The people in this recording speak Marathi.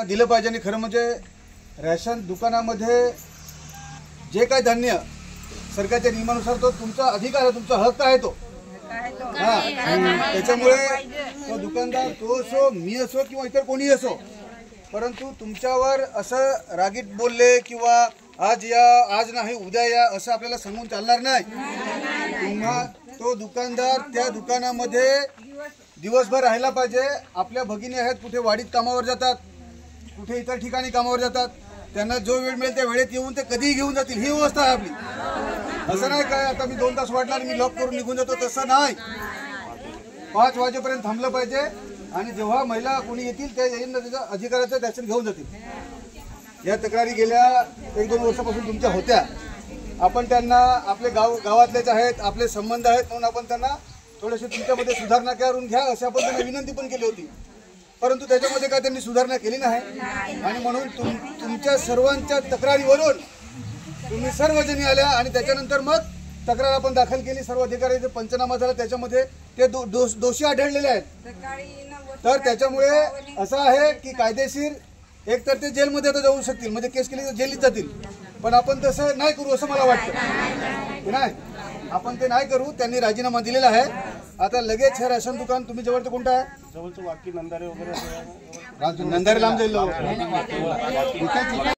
दिलं पाहिजे। आणि खरं म्हणजे रेशन दुकानामध्ये जे काही धान्य सरकारच्या नियमानुसार तो तुमचा अधिकार आहे, तुमचा हक्क आहे तो। त्याच्यामुळे तो दुकानदार तो असो, मी असो किंवा इतर कोणी असो, परंतु तुमच्यावर असं रागीट बोलले किंवा आज या आज नाही उद्या या असं आपल्याला सांगून चालणार नाही। तुम्हा तो दुकानदार त्या दुकानामध्ये दिवसभर राहायला पाहिजे। आपल्या भगिनी आहेत, कुठे वाडीत कामावर जातात, कुठे इतर ठिकाणी कामावर जातात, त्यांना जो वेळ मिळेल त्या वेळेत येऊन ते कधीही घेऊन जातील, ही व्यवस्था आहे आपली। असं नाही काय आता मी 2 तास वाटला आणि मी लॉक करून निघून जातो, तसं नाही। 5 वाजेपर्यंत थांबलं पाहिजे आणि जेव्हा महिला कोणी येतील ते येईन त्याच्या अधिकाराचं दर्शन घेऊन जातील। या तक्रारी गेल्या 1-2 वर्षापासून तुमच्या होत्या। आपण त्यांना आपले गावातलेच आहेत, आपले संबंध आहेत म्हणून आपण त्यांना थोडेसे तुमच्यामध्ये सुधारणा करून घ्या अशी आपण त्यांना विनंती पण केली होती, परंतु त्याच्यामध्ये काय त्यांनी सुधारणा केली नाही। आणि म्हणून तुमच्या सर्वांच्या तक्रारीवरून तुम्ही सर्वजणी आल्या आणि त्याच्यानंतर मग तक्रार आपण दाखल केली। सर्व अधिकाऱ्यांचा पंचनामा झाला, त्याच्यामध्ये ते दोषी आढळलेले आहेत। तर त्याच्यामुळे असं आहे की कायदेशीर एक तर ते जेलमध्ये आता जाऊ शकतील, म्हणजे केस केली तर जेलीत जातील, पण आपण तसं नाही करू असं मला वाटतं। नाही, आपण ते नाही करू। त्यांनी राजीनामा दिलेला आहे। आता लगेच हे राशन दुकान तुम्ही जवळचं कोणतं आहे? जवळचं वाकी नंदारे वगैरे नंदारे लांब जाईल।